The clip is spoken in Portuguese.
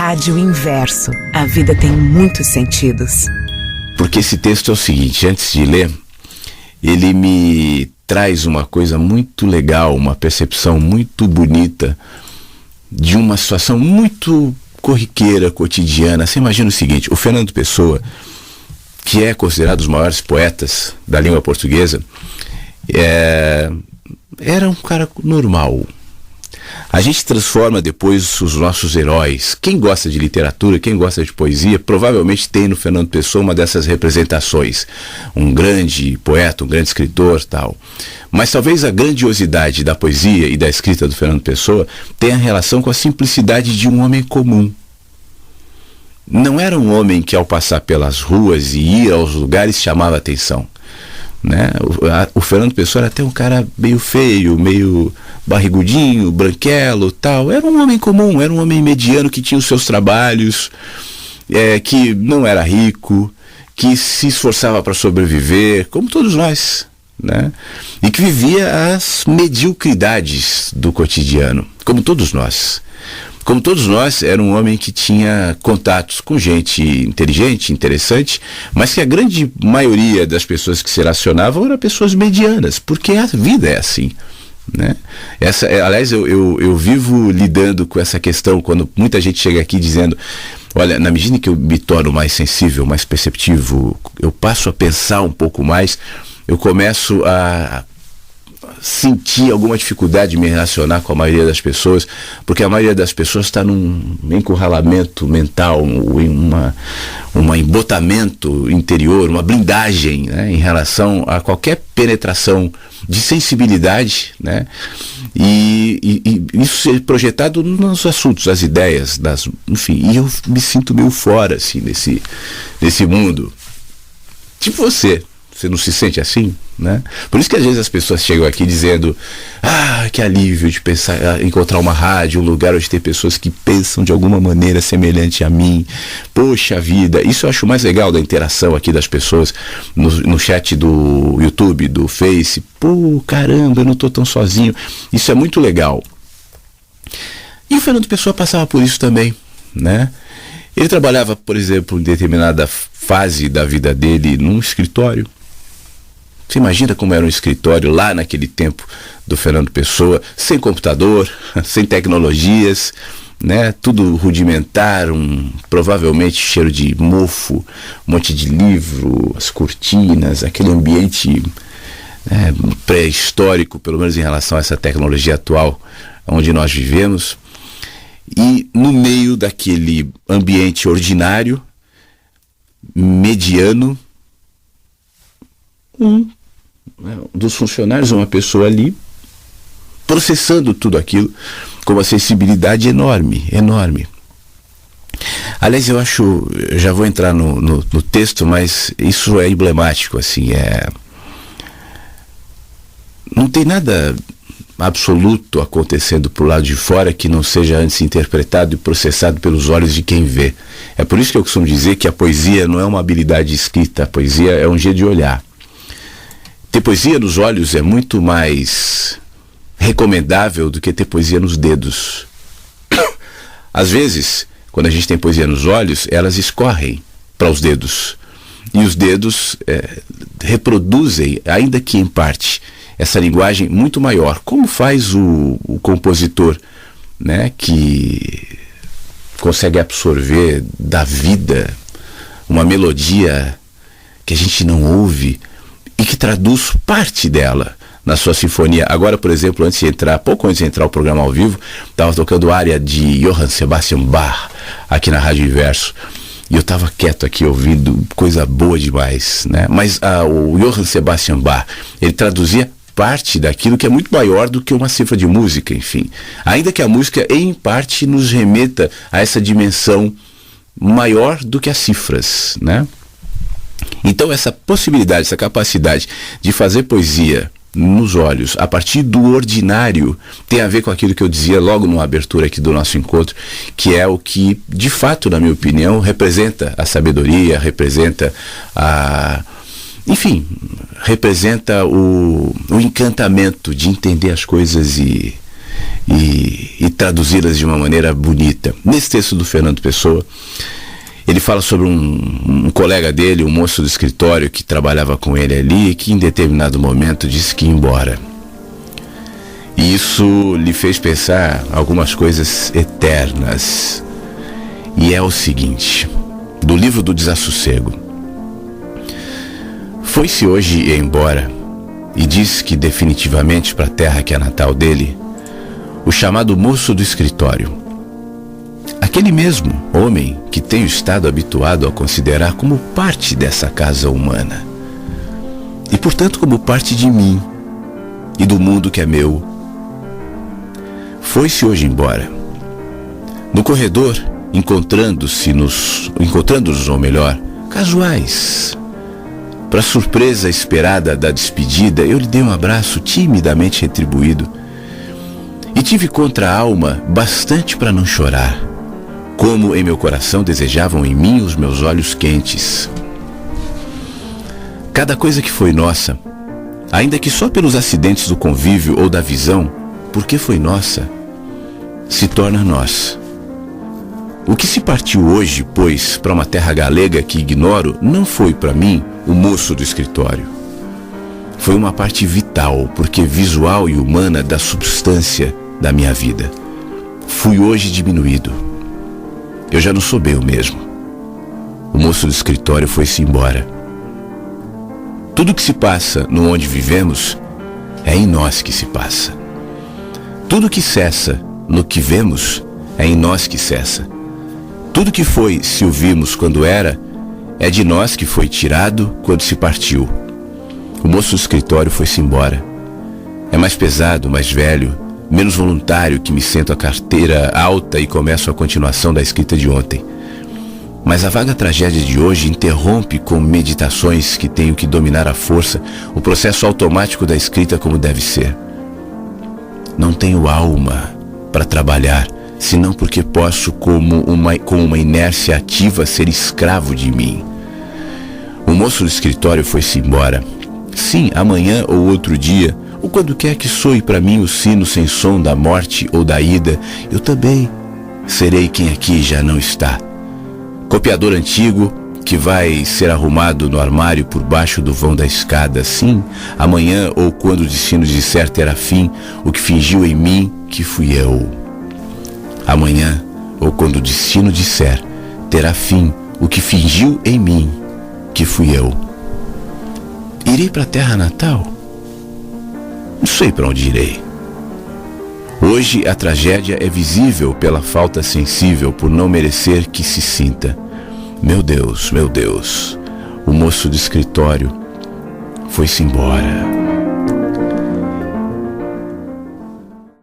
Rádio Inverso. A vida tem muitos sentidos. Porque esse texto é o seguinte, antes de ler, ele me traz uma coisa muito legal, uma percepção muito bonita de uma situação muito corriqueira, cotidiana. Você imagina o seguinte, o Fernando Pessoa, que é considerado um dos maiores poetas da língua portuguesa, era um cara normal. A gente transforma depois os nossos heróis. Quem gosta de literatura, quem gosta de poesia, provavelmente tem no Fernando Pessoa uma dessas representações. Um grande poeta, um grande escritor, tal. Mas talvez a grandiosidade da poesia e da escrita do Fernando Pessoa tenha relação com a simplicidade de um homem comum. Não era um homem que ao passar pelas ruas e ir aos lugares chamava atenção, né? O Fernando Pessoa era até um cara meio feio, meio barrigudinho, branquelo, tal. Era um homem comum, era um homem mediano que tinha os seus trabalhos, que não era rico, que se esforçava para sobreviver, como todos nós, né? E que vivia as mediocridades do cotidiano, como todos nós. Como todos nós, era um homem que tinha contatos com gente inteligente, interessante, mas que a grande maioria das pessoas que se relacionavam eram pessoas medianas, porque a vida é assim, né? Aliás, eu vivo lidando com essa questão quando muita gente chega aqui dizendo, olha, na medida que eu me torno mais sensível, mais perceptivo, eu passo a pensar um pouco mais, eu começo a sentir alguma dificuldade de me relacionar com a maioria das pessoas, porque a maioria das pessoas está num encurralamento mental, um embotamento interior, uma blindagem, né, em relação a qualquer penetração de sensibilidade, né, e isso ser projetado nos assuntos, as ideias, enfim, e eu me sinto meio fora assim, desse mundo. Tipo você não se sente assim, né? Por isso que às vezes as pessoas chegam aqui dizendo, que alívio de pensar, encontrar uma rádio, um lugar onde tem pessoas que pensam de alguma maneira semelhante a mim. Poxa vida, isso eu acho mais legal da interação aqui das pessoas no chat do YouTube, do Face. Pô, caramba, eu não tô tão sozinho. Isso é muito legal. E o Fernando Pessoa passava por isso também, né? Ele trabalhava, por exemplo, em determinada fase da vida dele num escritório. Você imagina como era um escritório lá naquele tempo do Fernando Pessoa, sem computador, sem tecnologias, né? Tudo rudimentar, provavelmente cheiro de mofo, um monte de livro, as cortinas, aquele ambiente pré-histórico, pelo menos em relação a essa tecnologia atual onde nós vivemos. E no meio daquele ambiente ordinário, mediano, um dos funcionários, uma pessoa ali, processando tudo aquilo com uma sensibilidade enorme, enorme. Aliás, eu já vou entrar no texto, mas isso é emblemático, assim, não tem nada absoluto acontecendo por lado de fora que não seja antes interpretado e processado pelos olhos de quem vê. É por isso que eu costumo dizer que a poesia não é uma habilidade escrita, a poesia é um jeito de olhar. Ter poesia nos olhos é muito mais recomendável do que ter poesia nos dedos. Às vezes, quando a gente tem poesia nos olhos, elas escorrem para os dedos. E os dedos reproduzem, ainda que em parte, essa linguagem muito maior. Como faz o compositor, né, que consegue absorver da vida uma melodia que a gente não ouve e que traduz parte dela na sua sinfonia. Agora, por exemplo, pouco antes de entrar o programa ao vivo, estava tocando área de Johann Sebastian Bach aqui na Rádio Inverso. E eu estava quieto aqui ouvindo coisa boa demais, né? Mas o Johann Sebastian Bach, ele traduzia parte daquilo que é muito maior do que uma cifra de música, enfim. Ainda que a música, em parte, nos remeta a essa dimensão maior do que as cifras, né? Então essa possibilidade, essa capacidade de fazer poesia nos olhos, a partir do ordinário, tem a ver com aquilo que eu dizia logo na abertura aqui do nosso encontro, que é o que, de fato, na minha opinião, representa a sabedoria, representa representa o encantamento de entender as coisas e e traduzi-las de uma maneira bonita. Nesse texto do Fernando Pessoa, ele fala sobre um colega dele, um moço do escritório que trabalhava com ele ali e que em determinado momento disse que ia embora. E isso lhe fez pensar algumas coisas eternas. E é o seguinte, do livro do Desassossego: foi-se hoje embora e disse que definitivamente para a terra que é natal dele, o chamado moço do escritório. Aquele mesmo homem que tenho estado habituado a considerar como parte dessa casa humana. E portanto como parte de mim e do mundo que é meu. Foi-se hoje embora. No corredor, encontrando-nos, ou melhor, casuais. Para surpresa esperada da despedida, eu lhe dei um abraço timidamente retribuído. E tive contra a alma bastante para não chorar, como em meu coração desejavam em mim os meus olhos quentes. Cada coisa que foi nossa, ainda que só pelos acidentes do convívio ou da visão, porque foi nossa, se torna nossa. O que se partiu hoje, pois, para uma terra galega que ignoro, não foi para mim o moço do escritório. Foi uma parte vital, porque visual e humana da substância da minha vida. Fui hoje diminuído. Eu já não sou bem o mesmo. O moço do escritório foi-se embora. Tudo que se passa no onde vivemos é em nós que se passa. Tudo que cessa no que vemos é em nós que cessa. Tudo que foi se o vimos quando era, é de nós que foi tirado quando se partiu. O moço do escritório foi-se embora. É mais pesado, mais velho, menos voluntário que me sento a carteira alta e começo a continuação da escrita de ontem. Mas a vaga tragédia de hoje interrompe com meditações que tenho que dominar à força o processo automático da escrita como deve ser. Não tenho alma para trabalhar, senão porque posso, com uma inércia ativa, ser escravo de mim. O moço do escritório foi-se embora. Sim, amanhã ou outro dia, ou quando quer que soe para mim o sino sem som da morte ou da ida, eu também serei quem aqui já não está. Copiador antigo que vai ser arrumado no armário por baixo do vão da escada. Sim, amanhã ou quando o destino disser terá fim o que fingiu em mim que fui eu. Amanhã ou quando o destino disser terá fim o que fingiu em mim que fui eu. Irei para a terra natal? Não sei para onde irei. Hoje a tragédia é visível pela falta sensível, por não merecer que se sinta. Meu Deus, o moço do escritório foi-se embora.